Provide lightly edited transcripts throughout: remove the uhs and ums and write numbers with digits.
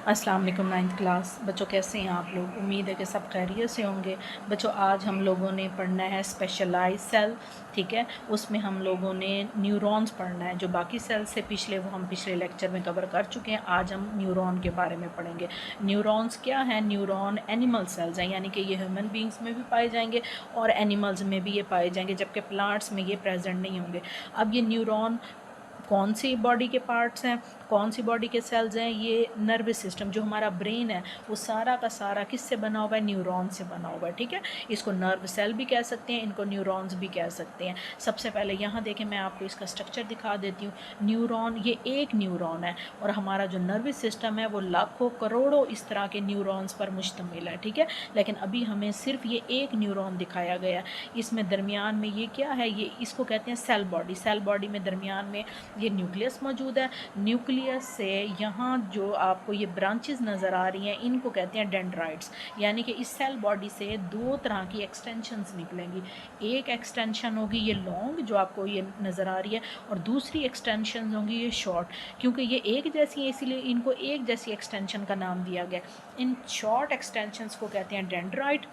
अस्सलाम वालेकुम ninth class बच्चों, कैसे हैं आप लोग। उम्मीद है कि सब खैरियत से होंगे। बच्चों, आज हम लोगों ने पढ़ना है स्पेशलाइज सेल, ठीक है। उसमें हम लोगों ने न्यूरॉन्स पढ़ना है। जो बाकी सेल्स से पिछले वो हम पिछले लेक्चर में कवर कर चुके हैं। आज हम न्यूरॉन के बारे में पढ़ेंगे। न्यूरॉन्स क्या है? न्यूरॉन एनिमल सेल्स हैं, यानी कि ये ह्यूमन बींग्स में भी पाए जाएंगे और एनिमल्स में भी ये पाए जाएंगे, जबकि प्लांट्स में ये प्रेजेंट नहीं होंगे। अब ये न्यूरॉन कौन सी बॉडी के पार्ट्स हैं, कौन सी बॉडी के सेल्स हैं? ये नर्वस सिस्टम, जो हमारा ब्रेन है, वो सारा का सारा किससे बना हुआ है? न्यूरॉन से बना हुआ है, ठीक है। इसको नर्व सेल भी कह सकते हैं, इनको न्यूरॉन्स भी कह सकते हैं। सबसे पहले यहाँ देखें, मैं आपको इसका स्ट्रक्चर दिखा देती हूँ। न्यूरॉन, ये एक न्यूरॉन है और हमारा जो नर्वस सिस्टम है वो लाखों करोड़ों इस तरह के न्यूरॉन्स पर मुश्तमिल है, ठीक है। लेकिन अभी हमें सिर्फ ये एक न्यूरॉन दिखाया गया है। इसमें दरमियान में ये क्या है? ये इसको कहते हैं सेल बॉडी। सेल बॉडी में दरमियान में ये न्यूक्लियस मौजूद है। न्यूक्लियस से यहाँ जो आपको ये ब्रांचेस नज़र आ रही हैं, इनको कहते हैं डेंड्राइट्स। यानी कि इस सेल बॉडी से दो तरह की एक्सटेंशंस निकलेंगी। एक एक्सटेंशन होगी ये लॉन्ग, जो आपको ये नज़र आ रही है, और दूसरी एक्सटेंशन होंगी ये शॉर्ट। क्योंकि ये एक जैसी है इसीलिए इनको एक जैसी एक्सटेंशन का नाम दिया गया। इन शॉर्ट एक्सटेंशंस को कहते हैं डेंड्राइट,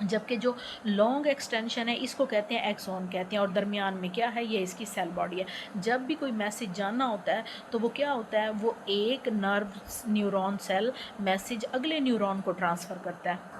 जबकि जो लॉन्ग एक्सटेंशन है इसको कहते हैं एक्सॉन कहते हैं। और दरमियान में क्या है? ये इसकी सेल बॉडी है। जब भी कोई मैसेज जानना होता है तो वो क्या होता है? वो एक नर्व न्यूरॉन सेल मैसेज अगले न्यूरॉन को ट्रांसफ़र करता है।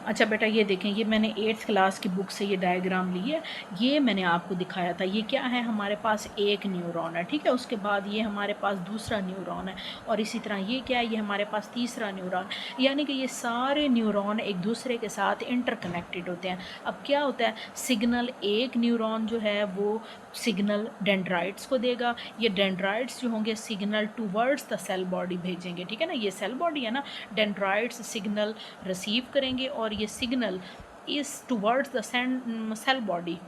अच्छा बेटा, ये देखें, ये मैंने 8th क्लास की बुक से ये डायग्राम ली है। ये मैंने आपको दिखाया था। ये क्या है? हमारे पास एक न्यूरॉन है, ठीक है। उसके बाद ये हमारे पास दूसरा न्यूरॉन है, और इसी तरह ये क्या है? ये हमारे पास तीसरा न्यूरॉन। यानी कि ये सारे न्यूरॉन एक दूसरे के साथ इंटरकनेक्टेड होते हैं। अब क्या होता है? सिग्नल, एक न्यूरॉन जो है वो सिग्नल डेंड्राइट्स को देगा। ये डेंड्राइट्स जो होंगे signal towards the cell body भेजेंगे, ठीक है ना। ये सेल बॉडी है ना, डेंड्राइट्स सिग्नल रिसीव करेंगे और ये सिग्नल इस टूवर्ड्स द सेल बॉडी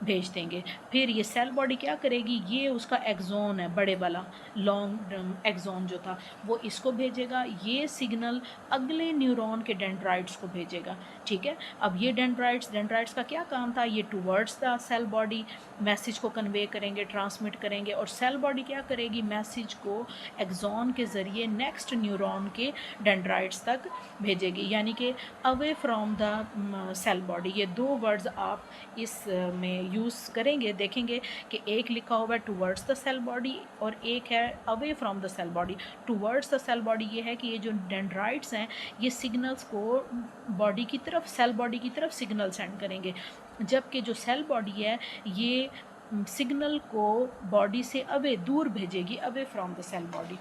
भेज देंगे। फिर ये सेल बॉडी क्या करेगी? ये उसका एक्सोन है, बड़े वाला लॉन्ग एक्सोन जो था वो इसको भेजेगा। ये सिग्नल अगले न्यूरॉन के डेंड्राइट्स को भेजेगा, ठीक है। अब ये डेंड्राइट्स का क्या काम था? ये towards the cell body message को कन्वे करेंगे, ट्रांसमिट करेंगे, और सेल बॉडी क्या करेगी? मैसेज को एक्सोन के ज़रिए नेक्स्ट न्यूरॉन के डेंड्राइट्स तक भेजेगी, यानी कि away from the cell body. ये दो वर्ड्स आप इस में यूज़ करेंगे, देखेंगे कि एक लिखा हुआ है टूवर्ड्स द सेल बॉडी और एक है away from the cell body. Towards the cell body ये है कि ये जो डेंड्राइट्स हैं ये सिग्नल्स को बॉडी की तरफ, सेल बॉडी की तरफ सिग्नल सेंड करेंगे, जबकि जो सेल बॉडी है ये सिग्नल को बॉडी से अवे, दूर भेजेगी, away from the cell body.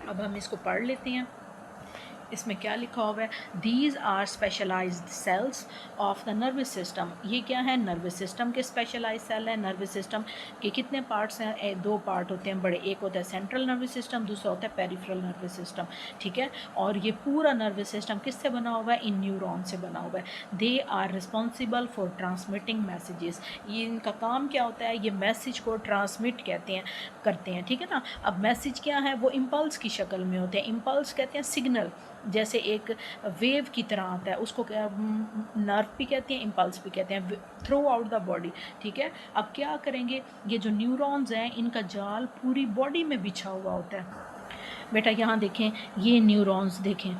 अब हम इसको पढ़ लेते हैं। इसमें क्या लिखा हुआ है? These are specialised cells of the nervous system. ये क्या है? नर्वस सिस्टम के स्पेशलाइज सेल है। नर्वस सिस्टम के कितने पार्ट्स हैं? दो पार्ट होते हैं बड़े। एक होता है सेंट्रल नर्वस सिस्टम, दूसरा होता है पेरिफेरल नर्वस सिस्टम, ठीक है। और ये पूरा नर्वस सिस्टम किससे बना हुआ है? इन न्यूरॉन से बना हुआ है। They are responsible for transmitting messages. ये इनका काम क्या होता है? ये मैसेज को ट्रांसमिट करते हैं, ठीक है ना। अब मैसेज क्या है? वो इम्पल्स की शक्ल में होते हैं। इम्पल्स कहते हैं सिग्नल, जैसे एक वेव की तरह आता है, उसको क्या नर्व भी कहते हैं, इम्पल्स भी कहते हैं, थ्रू आउट द बॉडी, ठीक है। अब क्या करेंगे? ये जो न्यूरॉन्स हैं इनका जाल पूरी बॉडी में बिछा हुआ होता है। बेटा यहाँ देखें, ये न्यूरॉन्स देखें,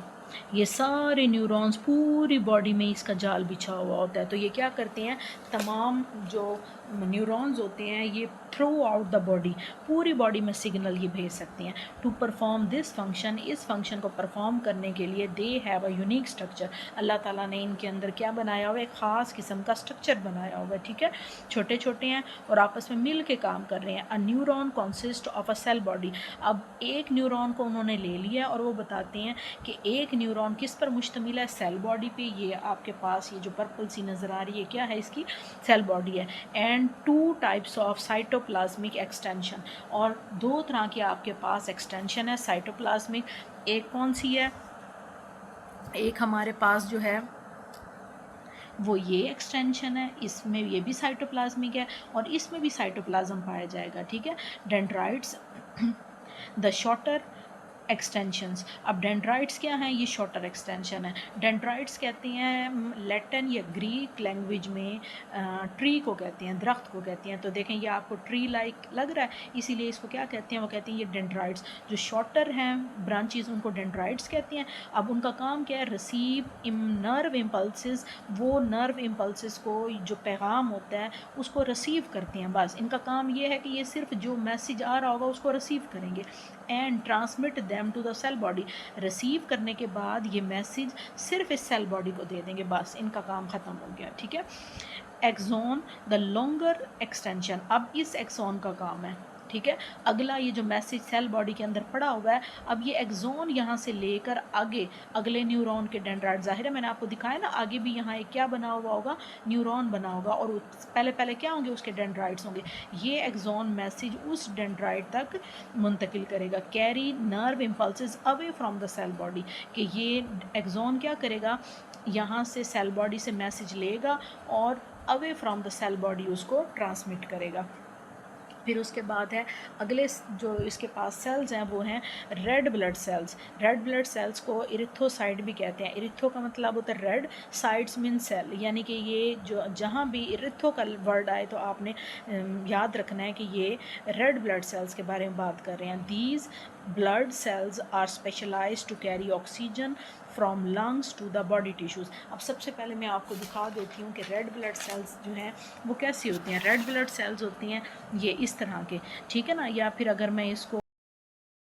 ये सारे न्यूरॉन्स पूरी बॉडी में इसका जाल बिछा हुआ होता है। तो ये क्या करते हैं? तमाम जो न्यूरॉन्स होते हैं ये थ्रू आउट द बॉडी, पूरी बॉडी में सिग्नल ये भेज सकते हैं। टू परफॉर्म दिस फंक्शन, इस फंक्शन को परफॉर्म करने के लिए they have a unique structure. अल्लाह ताला ने इनके अंदर क्या बनाया हुआ है? एक ख़ास किस्म का स्ट्रक्चर बनाया हुआ है, ठीक है। छोटे छोटे हैं और आपस में मिल के काम कर रहे हैं। A neuron consist of a cell body. अब एक न्यूरॉन को उन्होंने ले लिया और वो बताते हैं कि एक न्यूरॉन किस पर मुश्तमिल है? सेल बॉडी पे। ये आपके पास ये जो पर्पल सी नज़र आ रही है क्या है? इसकी सेल बॉडी है। And two types of cytoplasmic extension, और दो तरह की आपके पास एक्सटेंशन है साइटोप्लाज्मिक। एक कौन सी है? एक हमारे पास जो है वो ये एक्सटेंशन है, इसमें ये भी साइटोप्लाज्मिक है और इसमें भी साइटोप्लाज्म पाया जाएगा, ठीक है। Dendrites the shorter extensions. अब डेंड्राइट्स क्या हैं, ये शॉर्टर एक्सटेंशन है। डेंड्राइट्स कहते हैं लैटिन या ग्रीक लैंग्वेज में ट्री को कहते हैं, दरख्त को कहते हैं। तो देखें ये आपको ट्री लाइक लग रहा है, इसीलिए इसको क्या कहते हैं, वो कहते हैं ये डेंड्राइट्स। जो शॉर्टर हैं ब्रांचेस उनको डेंड्राइट्स कहते हैं। अब उनका काम क्या है, रिसीव नर्व इम्पल्सेस, वो नर्व इम्पल्सेस को जो पैगाम होता है उसको रिसीव करते हैं। बस इनका काम ये है कि ये सिर्फ जो मैसेज आ रहा होगा उसको रिसीव करेंगे and transmit them to the cell body. Receive करने के बाद ये मैसेज सिर्फ इस सेल बॉडी को दे देंगे, बस इनका काम ख़त्म हो गया। ठीक है। एक्सोन द लॉन्गर एक्सटेंशन, अब इस एक्सोन का काम है। ठीक है। अगला ये जो मैसेज सेल बॉडी के अंदर पड़ा हुआ है, अब ये एक्सोन यहाँ से लेकर आगे अगले न्यूरॉन के डेंड्राइट, जाहिर है मैंने आपको दिखाया ना, आगे भी यहाँ एक क्या बना हुआ होगा, न्यूरॉन बना होगा, और पहले पहले क्या होंगे, उसके डेंड्राइट्स होंगे। ये एक्सोन मैसेज उस डेंड्राइट तक मुंतकिल करेगा, carry nerve impulses away from the cell body, कि ये एक्सोन क्या करेगा, यहाँ से सेल बॉडी से मैसेज लेगा और away from the cell body उसको ट्रांसमिट करेगा। फिर उसके बाद है अगले जो इसके पास सेल्स हैं वो हैं red blood sales. Red blood sales को इरिथ्रोसाइट भी कहते हैं। इरिथ्रो का मतलब होता है रेड, साइड्स मीन सेल, यानी कि ये जो जहाँ भी इरिथ्रो का वर्ड आए तो आपने याद रखना है कि ये रेड ब्लड सेल्स के बारे में बात कर रहे हैं। These blood cells are specialised to carry oxygen from lungs to the body tissues. अब सबसे पहले मैं आपको दिखा देती हूँ कि रेड ब्लड सेल्स जो हैं वो कैसी होती हैं। रेड ब्लड सेल्स होती हैं ये इस तरह के, ठीक है ना, या फिर अगर मैं इसको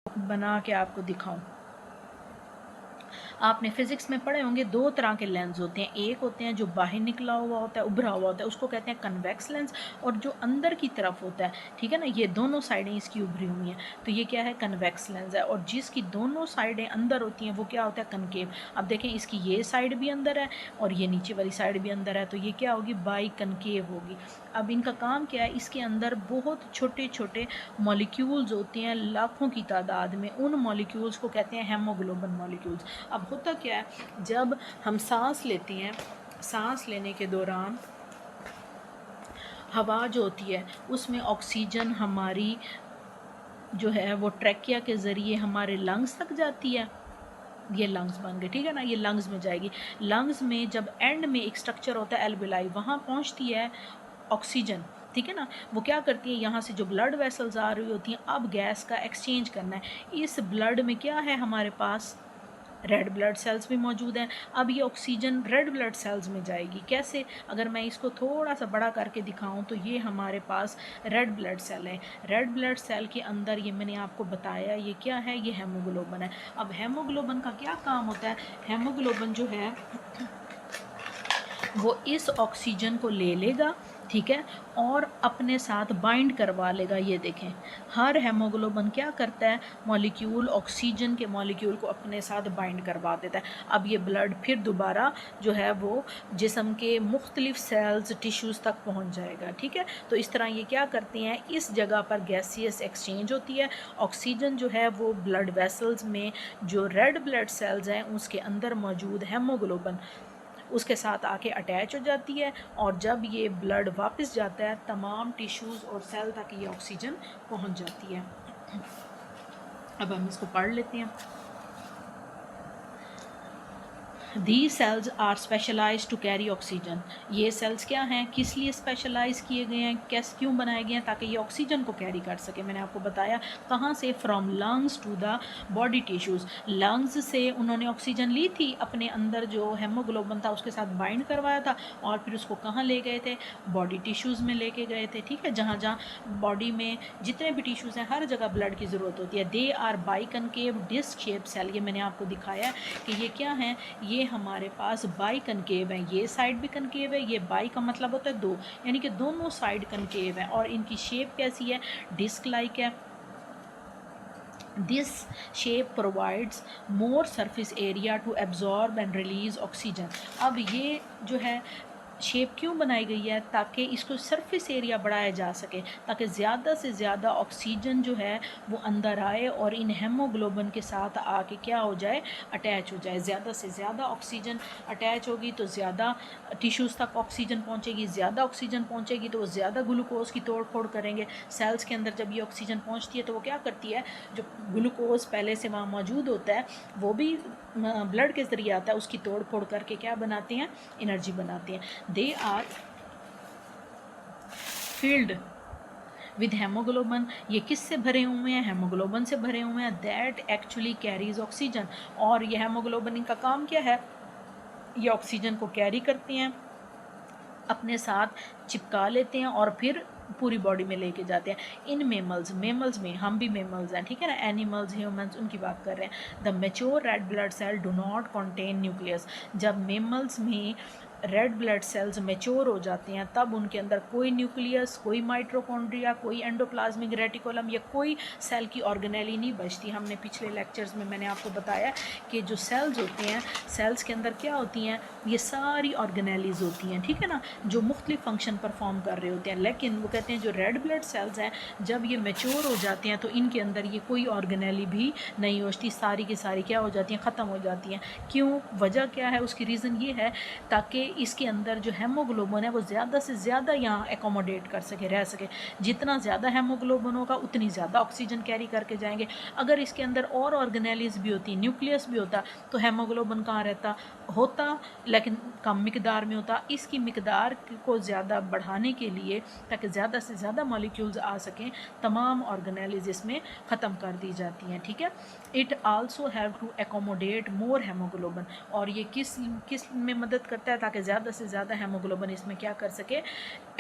बना के आपको दिखाऊं, आपने फिजिक्स में पढ़े होंगे दो तरह के लेंस होते हैं। एक होते हैं जो बाहर निकला हुआ होता है, उभरा हुआ होता है, उसको कहते हैं कन्वेक्स लेंस, और जो अंदर की तरफ होता है, ठीक है ना, ये दोनों साइडें इसकी उभरी हुई हैं, तो ये क्या है, कन्वेक्स लेंस है। और जिसकी दोनों साइडें अंदर होती हैं वो क्या होता है, कनकेव। अब देखें इसकी ये साइड भी अंदर है और ये नीचे वाली साइड भी अंदर है, तो ये क्या होगी, बाई कनकेव होगी। अब इनका काम क्या है, इसके अंदर बहुत छोटे छोटे मॉलिक्यूल्स होते हैं लाखों की तादाद में, उन मॉलिक्यूल्स को कहते हैं हेमोग्लोबिन मॉलिक्यूल्स। अब होता क्या है, जब हम सांस लेते हैं, सांस लेने के दौरान हवा जो होती है उसमें ऑक्सीजन हमारी जो है वो ट्रैकिया के ज़रिए हमारे लंग्स तक जाती है। ये लंग्स बन गए, ठीक है ना, ये लंग्स में जाएगी। लंग्स में जब एंड में एक स्ट्रक्चर होता है एल्वेलाई, वहाँ पहुँचती है ऑक्सीजन, ठीक है ना। वो क्या करती है, यहाँ से जो ब्लड वेसल्स आ रही होती हैं, अब गैस का एक्सचेंज करना है। इस ब्लड में क्या है, हमारे पास रेड ब्लड सेल्स भी मौजूद हैं। अब ये ऑक्सीजन रेड ब्लड सेल्स में जाएगी कैसे, अगर मैं इसको थोड़ा सा बड़ा करके दिखाऊं तो ये हमारे पास रेड ब्लड सेल है। रेड ब्लड सेल के अंदर ये मैंने आपको बताया ये क्या है, ये हेमोग्लोबिन है। अब हेमोग्लोबिन का क्या काम होता है, हेमोग्लोबिन जो है वो इस ऑक्सीजन को ले लेगा, ठीक है, और अपने साथ बाइंड करवा लेगा। ये देखें, हर हेमोग्लोबिन क्या करता है, मॉलिक्यूल ऑक्सीजन के मॉलिक्यूल को अपने साथ बाइंड करवा देता है। अब ये ब्लड फिर दोबारा जो है वो जिस्म के मुख्तलिफ सेल्स टिश्यूज़ तक पहुंच जाएगा, ठीक है। तो इस तरह ये क्या करते हैं, इस जगह पर गैसियस एक्सचेंज होती है। ऑक्सीजन जो है वो ब्लड वेसल्स में जो रेड ब्लड सेल्स हैं उसके अंदर मौजूद हेमोग्लोबिन उसके साथ आके अटैच हो जाती है, और जब ये ब्लड वापस जाता है तमाम टिश्यूज़ और सेल तक ये ऑक्सीजन पहुंच जाती है। अब हम इसको पढ़ लेते हैं। These cells are specialized to carry oxygen। ये सेल्स क्या हैं, किस लिए स्पेशलाइज किए गए हैं, कैसे क्यों बनाए गए हैं, ताकि ये ऑक्सीजन को कैरी कर सके। मैंने आपको बताया कहाँ से, from lungs to the body tissues. Lungs से उन्होंने ऑक्सीजन ली थी, अपने अंदर जो हेमोग्लोबिन था उसके साथ बाइंड करवाया था, और फिर उसको कहाँ ले गए थे, बॉडी टिश्यूज़ में लेके गए थे, ठीक है। जहाँ जहाँ बॉडी में जितने भी टिश्यूज़ हैं हर जगह ब्लड की ज़रूरत होती है। They are biconcave disc shape cell, ये मैंने आपको दिखाया कि ये क्या हैं, ये हमारे पास बाई कनकेव है। ये साइड भी कनकेव है, ये बाई का मतलब होता है दो, यानी कि दोनों साइड कनकेव है, और इनकी शेप कैसी है, डिस्क लाइक है। This shape provides more surface area to absorb and release oxygen. अब ये जो है शेप क्यों बनाई गई है? ताकि इसको सरफेस एरिया बढ़ाया जा सके, ताकि ज़्यादा से ज़्यादा ऑक्सीजन जो है वो अंदर आए और इन हेमोग्लोबिन के साथ आके क्या हो जाए, अटैच हो जाए। ज़्यादा से ज़्यादा ऑक्सीजन अटैच होगी तो ज़्यादा टिश्यूज़ तक ऑक्सीजन पहुँचेगी, ज़्यादा ऑक्सीजन पहुँचेगी तो वो ज़्यादा ग्लूकोज़ की तोड़ फोड़ करेंगे। सेल्स के अंदर जब ये ऑक्सीजन पहुँचती है तो वो क्या करती है, जो ग्लूकोज़ पहले से वहाँ मौजूद होता है वो भी ब्लड के ज़रिए आता है, उसकी तोड़ फोड़ करके क्या बनाते हैं, एनर्जी बनाते हैं। They are filled with haemoglobin. ये किससे भरे हुए हैं, हेमोग्लोबिन से भरे हुए हैं, दैट एक्चुअली कैरीज ऑक्सीजन। और ये हेमोग्लोबिन का काम क्या है, ये ऑक्सीजन को कैरी करते हैं, अपने साथ चिपका लेते हैं और फिर पूरी बॉडी में लेके जाते हैं। इन मेमल्स में हम भी मेमल्स हैं, ठीक है ना, एनिमल्स, ह्यूमंस, उनकी बात कर रहे हैं। The mature red blood cell do not contain nucleus. जब मेमल्स में रेड ब्लड सेल्स मेच्योर हो जाते हैं तब उनके अंदर कोई न्यूक्लियस, कोई माइट्रोकॉन्ड्रिया, कोई एंडोप्लाज्मिक रेटिकुलम या कोई सेल की ऑर्गेनेली नहीं बचती। हमने पिछले लेक्चर्स में मैंने आपको बताया कि जो सेल्स होते हैं, सेल्स के अंदर क्या होती हैं, ये सारी ऑर्गेनेलीज होती हैं, ठीक है ना, जो मुख्तलिफ फंक्शन परफॉर्म कर रहे होते हैं। लेकिन वो कहते हैं जो रेड ब्लड सेल्स हैं जब ये मेच्योर हो जाते हैं तो इनके अंदर ये कोई ऑर्गेनेली भी नहीं होती, सारी की सारी क्या हो जाती हैं, ख़त्म हो जाती हैं। क्यों, वजह क्या है, उसकी रीज़न ये है ताकि इसके अंदर जो हेमोग्लोबिन है वो ज़्यादा से ज़्यादा यहाँ एकोमोडेट कर सके, रह सके। जितना ज़्यादा हेमोग्लोबिन होगा उतनी ज़्यादा ऑक्सीजन कैरी करके जाएंगे। अगर इसके अंदर और ऑर्गेनेलीज भी होती, न्यूक्लियस भी होता तो हेमोग्लोबिन कहाँ रहता, होता लेकिन कम मिकदार में होता। इसकी मिकदार को ज़्यादा बढ़ाने के लिए ताकि ज़्यादा से ज़्यादा मॉलिक्यूल्स आ सकें, तमाम ऑर्गेनेलीज इसमें ख़त्म कर दी जाती हैं, ठीक है। It also have to accommodate more haemoglobin. और ये किस में मदद करता है, ताकि ज़्यादा से ज़्यादा हेमोग्लोबिन इसमें क्या कर सके,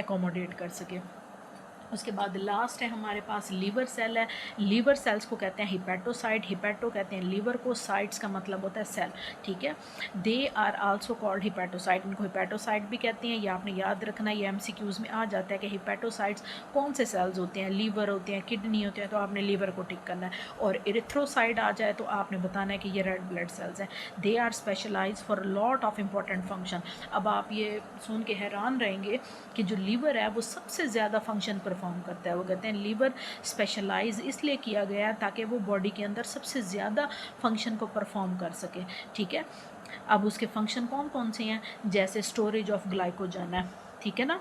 एकोमोडेट कर सके। उसके बाद लास्ट है हमारे पास लीवर सेल है। लीवर सेल्स को कहते हैं हिपैटोसाइट। हिपैटो कहते हैं लीवर को, साइट्स का मतलब होता है सेल, ठीक है। They are also called hepatocyte. इनको हिपैटोसाइट भी कहते हैं। ये आपने याद रखना, ये MCQs में आ जाता है कि हिपैटोसाइट्स कौन से सेल्स होते हैं, लीवर होते हैं, किडनी होते हैं, तो आपने लीवर को टिक करना है। और इरिथ्रोसाइट आ जाए तो आपने बताना है कि ये रेड ब्लड सेल्स हैं। They are specialise for lot of important function. अब आप ये सुन के हैरान रहेंगे कि जो लीवर है वो सबसे ज़्यादा फंक्शन परफॉर्म करता है। वो कहते हैं लीवर स्पेशलाइज इसलिए किया गया है ताकि वो बॉडी के अंदर सबसे ज़्यादा फंक्शन को परफॉर्म कर सके, ठीक है। अब उसके फंक्शन कौन कौन से हैं, जैसे स्टोरेज ऑफ ग्लाइकोजन है, ठीक है ना,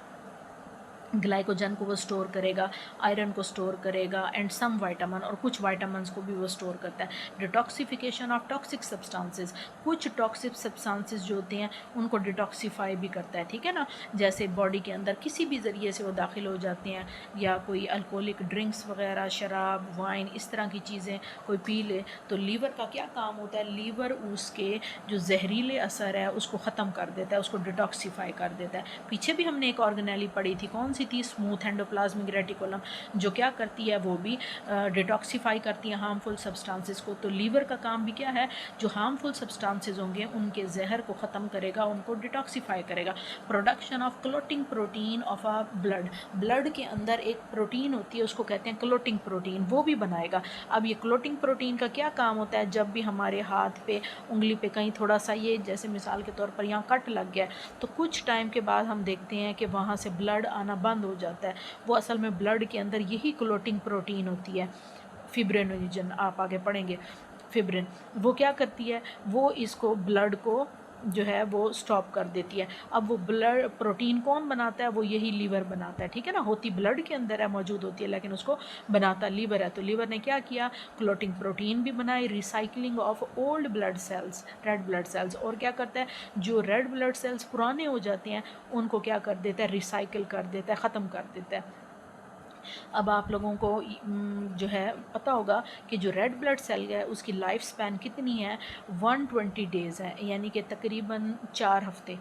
ग्लाइकोजन को वो स्टोर करेगा, आयरन को स्टोर करेगा एंड सम वाइटामिन, और कुछ वाइटामिन को भी वो स्टोर करता है। डिटॉक्सिफिकेशन ऑफ टॉक्सिक सब्सटेंसेस, कुछ टॉक्सिक सब्सटेंसेस जो होते हैं उनको डिटॉक्सीफाई भी करता है, ठीक है ना। जैसे बॉडी के अंदर किसी भी ज़रिए से वो दाखिल हो जाते हैं, या कोई अल्कोहलिक ड्रिंक्स वगैरह, शराब, वाइन, इस तरह की चीज़ें कोई पी ले तो लीवर का क्या काम होता है, लीवर उसके जो जहरीले असर है उसको ख़त्म कर देता है, उसको डिटॉक्सीफाई कर देता है। पीछे भी हमने एक ऑर्गेनेली पढ़ी थी, कौन सी थी, स्मूथ एंडोप्लाज्मिक रेटिकुलम, जो क्या करती है, वो भी डिटॉक्सीफाई करती है हार्मफुल सब्सटेंसेस को। तो लीवर का काम भी क्या है, जो हार्मफुल सब्सटेंसेस होंगे उनके जहर को ख़त्म करेगा, उनको डिटॉक्सीफाई करेगा। Production of clotting protein of a blood, blood के अंदर एक प्रोटीन होती है उसको कहते हैं क्लोटिंग प्रोटीन, वो भी बनाएगा। अब ये क्लोटिंग प्रोटीन का क्या काम होता है, जब भी हमारे हाथ पे, उंगली पे कहीं थोड़ा सा ये जैसे मिसाल के तौर पर यहाँ कट लग गया तो कुछ टाइम के बाद हम देखते हैं कि वहाँ से ब्लड आना बंद हो जाता है। वो असल में ब्लड के अंदर यही क्लोटिंग प्रोटीन होती है, फिब्रिनोजन, आप आगे पढ़ेंगे फिब्रिन। वो क्या करती है, वो इसको ब्लड को जो है वो स्टॉप कर देती है। अब वो ब्लड प्रोटीन कौन बनाता है, वो यही लीवर बनाता है, ठीक है ना। होती ब्लड के अंदर है, मौजूद होती है, लेकिन उसको बनाता लीवर है। तो लीवर ने क्या किया, क्लोटिंग प्रोटीन भी बनाई, recycling of old blood cells, red blood sales, और क्या करता है, जो रेड ब्लड सेल्स पुराने हो जाते हैं उनको क्या कर देता है, रिसाइकिल कर देता है, ख़त्म कर देता है। अब आप लोगों को जो है पता होगा कि जो रेड ब्लड सेल है उसकी लाइफ स्पैन कितनी है, 120 डेज़ है, यानी कि तकरीबन 4 हफ्ते,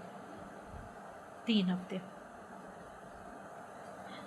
3 हफ्ते।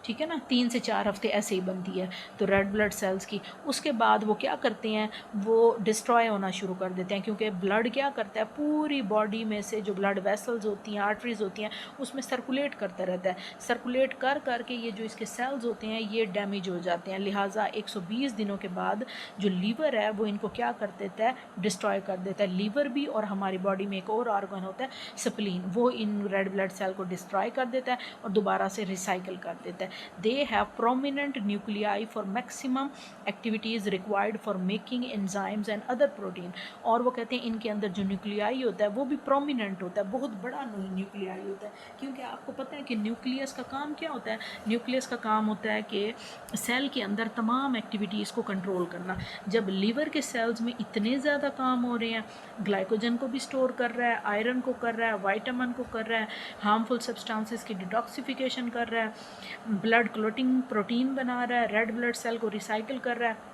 ठीक है ना, 3 से 4 हफ्ते ऐसे ही बनती है तो रेड ब्लड सेल्स की। उसके बाद वो क्या करते हैं, वो डिस्ट्रॉय होना शुरू कर देते हैं, क्योंकि ब्लड क्या करता है, पूरी बॉडी में से जो ब्लड वेसल्स होती हैं, आर्टरीज होती हैं, उसमें सर्कुलेट करता रहता है। सर्कुलेट कर करके ये जो इसके सेल्स होते हैं ये डैमेज हो जाते हैं। लिहाजा 120 दिनों के बाद जो लीवर है वो इनको क्या कर देता है, डिस्ट्रॉय कर देता है। लीवर भी, और हमारी बॉडी में एक और ऑर्गन होता है स्प्लीन, वो इन रेड ब्लड सेल को डिस्ट्रॉय कर देता है और दोबारा से रिसाइकिल कर देता है। They have prominent nuclei for maximum activities required for making enzymes and other protein। और वो कहते हैं इनके अंदर जो न्यूक्लियाई होता है वो भी प्रोमिनेंट होता है, बहुत बड़ा न्यूक्लियाई होता है। क्योंकि आपको पता है कि न्यूक्लियस का काम क्या होता है, न्यूक्लियस का काम होता है कि सेल के अंदर तमाम एक्टिविटीज़ को कंट्रोल करना। जब लीवर के सेल्स में इतने ज़्यादा काम हो रहे हैं, ग्लाइकोजन को भी स्टोर कर रहा है, आयरन को कर रहा है, वाइटामिन को कर रहा है, हार्मफुल सब्सटेंसेस की डिटॉक्सिफिकेशन कर रहा है, ब्लड क्लोटिंग प्रोटीन बना रहा है, रेड ब्लड सेल को रिसाइकिल कर रहा है,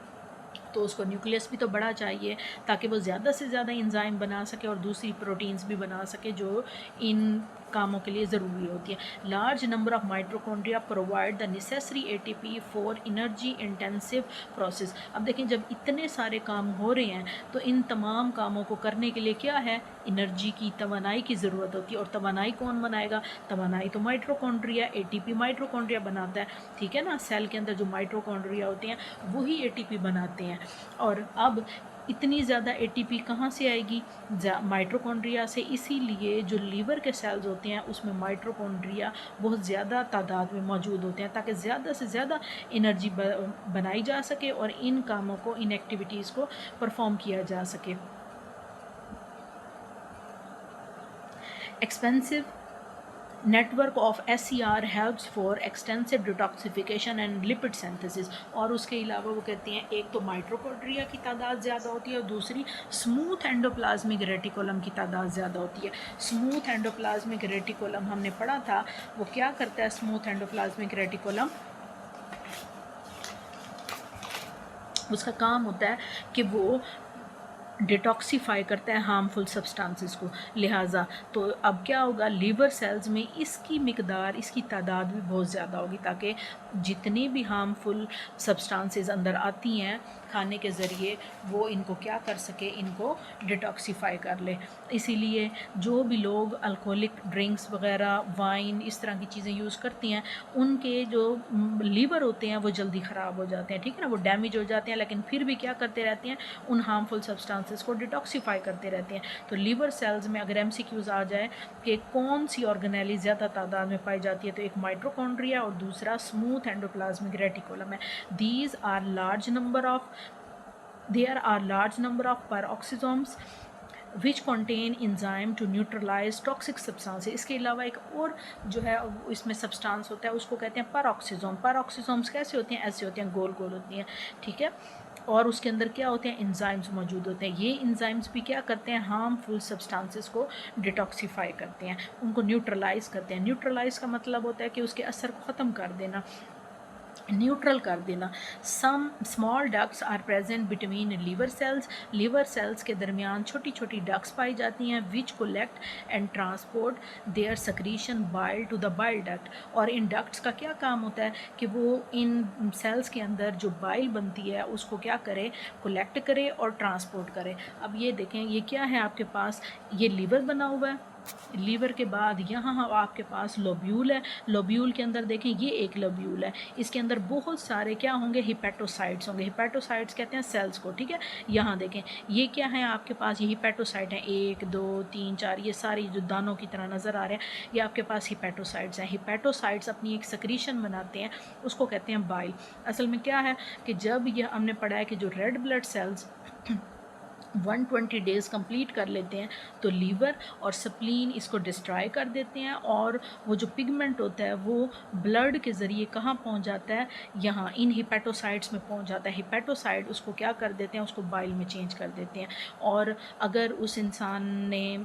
तो उसको न्यूक्लियस भी तो बड़ा चाहिए ताकि वो ज़्यादा से ज़्यादा एंजाइम बना सके और दूसरी प्रोटीन्स भी बना सके जो इन कामों के लिए ज़रूरी होती है। Large number of mitochondria provide the necessary ATP for energy intensive process. अब देखें, जब इतने सारे काम हो रहे हैं तो इन तमाम कामों को करने के लिए क्या है, एनर्जी की, तवानाई की ज़रूरत होती है। और तवानाई कौन बनाएगा, तवानाई तो माइटोकॉन्ड्रिया, एटीपी माइटोकॉन्ड्रिया बनाता है, ठीक है ना। सेल के अंदर जो माइटोकॉन्ड्रिया होते हैं वही एटीपी बनाते हैं। और अब इतनी ज़्यादा एटीपी कहाँ से आएगी, माइटोकॉन्ड्रिया से। इसीलिए जो लीवर के सेल्स होते हैं उसमें माइटोकॉन्ड्रिया बहुत ज़्यादा तादाद में मौजूद होते हैं ताकि ज़्यादा से ज़्यादा एनर्जी बनाई जा सके और इन कामों को, इन एक्टिविटीज़ को परफॉर्म किया जा सके। Expensive network of SCR helps for extensive detoxification and lipid synthesis. और उसके अलावा वो कहते हैं एक तो माइटोकॉन्ड्रिया की तादाद ज़्यादा होती है और दूसरी स्मूथ एंडोप्लाज्मिक रेटिकुलम की तादाद ज़्यादा होती है। स्मूथ एंडोप्लाज्मिक रेटिकुलम हमने पढ़ा था, वो क्या करता है, स्मूथ एंडोप्लाज्मिक रेटिकुलम, उसका काम होता है कि वो डिटॉक्सीफाई करता है हार्मफुल सब्सटेंसेस को। लिहाजा तो अब क्या होगा, लीवर सेल्स में इसकी मिकदार, इसकी तादाद भी बहुत ज़्यादा होगी ताकि जितनी भी हार्मफुल सब्सटेंसेस अंदर आती हैं खाने के ज़रिए वो इनको क्या कर सके, इनको डिटॉक्सीफाई कर ले। इसीलिए जो भी लोग अल्कोहलिक ड्रिंक्स वगैरह, वाइन, इस तरह की चीज़ें यूज़ करती हैं, उनके जो लीवर होते हैं वो जल्दी ख़राब हो जाते हैं, ठीक है ना, वो डैमेज हो जाते हैं, लेकिन फिर भी क्या करते रहते हैं, उन हार्मफुल सब्सटेंसेस को डिटॉक्सीफाई करते रहते हैं। तो लीवर सेल्स में अगर MCQs आ जाए कि कौन सी ऑर्गेनेली ज़्यादा तादाद में पाई जाती है, तो एक माइटोकॉन्ड्रिया और दूसरा स्मूथ एंडोप्लाज्मिक रेटिकुलम है। These are large number of there are large number of peroxisomes which contain enzyme to neutralize toxic substances। इसके अलावा एक और जो है इसमें सब्सटेंस होता है उसको कहते हैं पेरोक्सिसोम। पेरोक्सिसोम्स कैसे होते हैं, ऐसे होते हैं, गोल गोल होती हैं, ठीक है। और उसके अंदर क्या होते हैं, एंजाइम्स मौजूद होते हैं। ये एंजाइम्स भी क्या करते हैं, हार्मफुल सब्सटेंसेस को डिटॉक्सीफाई करते हैं, उनको न्यूट्रलाइज करते हैं। न्यूट्रलाइज का मतलब होता है कि उसके असर को ख़त्म कर देना, न्यूट्रल कर देना। Some small ducts are present between liver cells. Liver cells के दरमियान छोटी छोटी डक्ट्स पाई जाती हैं which collect and transport their secretion bile to the bile duct. और इन डक्ट्स का क्या काम होता है कि वो इन सेल्स के अंदर जो बाइल बनती है उसको क्या करे, कोलेक्ट करे और ट्रांसपोर्ट करे। अब ये देखें, ये क्या है आपके पास, ये लीवर बना हुआ है, लीवर के बाद यहाँ आपके पास लोब्यूल है, लोब्यूल के अंदर देखें ये एक लोब्यूल है, इसके अंदर बहुत सारे क्या होंगे, हिपैटोसाइट्स होंगे। हिपैटोसाइट्स कहते हैं सेल्स को, ठीक है। यहाँ देखें ये क्या है आपके पास, ये हिपैटोसाइट हैं, 1 2 3 4, ये सारी जो दानों की तरह नज़र आ रहे हैं ये आपके पास हिपैटोसाइट्स हैं। हिपैटोसाइट्स अपनी एक सक्रीशन बनाते हैं, उसको कहते हैं बाइल। असल में क्या है कि जब ये हमने पढ़ा है कि जो red blood sales 120 days complete कर लेते हैं तो लीवर और स्प्लीन इसको डिस्ट्रॉय कर देते हैं और वो जो पिगमेंट होता है वो ब्लड के ज़रिए कहाँ पहुँच जाता है, यहाँ इन हिपैटोसाइट्स में पहुँच जाता है। हिपैटोसाइट उसको क्या कर देते हैं, उसको बाइल में चेंज कर देते हैं। और अगर उस इंसान ने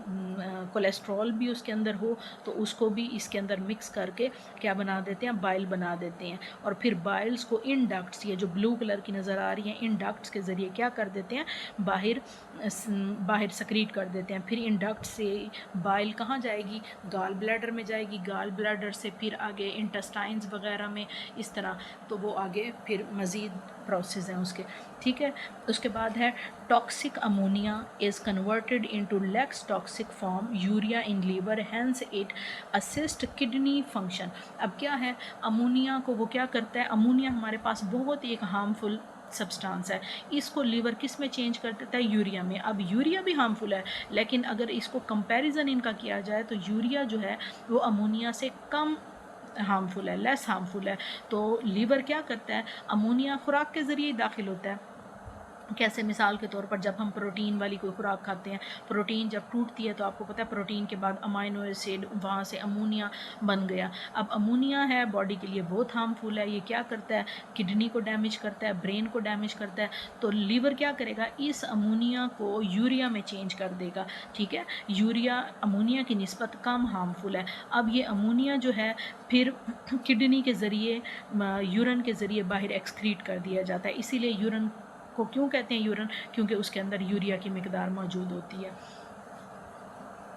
कोलेस्ट्रॉल भी उसके अंदर हो तो उसको भी इसके अंदर मिक्स करके क्या बना देते हैं, बाइल बना देते हैं। और फिर बाइल्स को इन डक्ट्स, ये जो ब्लू कलर की नज़र आ रही हैं, इन डक्ट्स के ज़रिए क्या कर देते हैं, बाहर बाहर सक्रीट कर देते हैं। फिर इन डक्ट से बाइल कहाँ जाएगी, गाल ब्लैडर में जाएगी, गाल ब्लैडर से फिर आगे इंटेस्टाइन्स वगैरह में, इस तरह। तो वो आगे फिर मज़ीद प्रोसेस हैं उसके, ठीक है। उसके बाद है toxic ammonia is converted into less toxic form urea in liver, hence it assist kidney function. अब क्या है, अमोनिया को वो क्या करता है, अमोनिया हमारे पास बहुत ही एक हार्मफुल सब्सटेंस है, इसको लीवर किस में चेंज कर देता है, यूरिया में। अब यूरिया भी हार्मफुल है, लेकिन अगर इसको कंपैरिजन इनका किया जाए तो यूरिया जो है वो अमोनिया से कम हार्मफुल है, लेस हार्मफुल है। तो लीवर क्या करता है, अमोनिया खुराक के ज़रिए ही दाखिल होता है। कैसे, मिसाल के तौर पर जब हम प्रोटीन वाली कोई खुराक खाते हैं, प्रोटीन जब टूटती है तो आपको पता है प्रोटीन के बाद अमाइनो एसिड, वहाँ से अमोनिया बन गया। अब अमोनिया है बॉडी के लिए बहुत हार्मफुल है, ये क्या करता है, किडनी को डैमेज करता है, ब्रेन को डैमेज करता है। तो लीवर क्या करेगा, इस अमोनिया को यूरिया में चेंज कर देगा, ठीक है। यूरिया अमोनिया की निस्बत कम हार्मफुल है। अब ये अमोनिया जो है फिर किडनी के ज़रिए, यूरिन के ज़रिए बाहर एक्सक्रीट कर दिया जाता है। इसीलिए यूरिन को क्यों कहते हैं यूरिन, क्योंकि उसके अंदर यूरिया की मिकदार मौजूद होती है।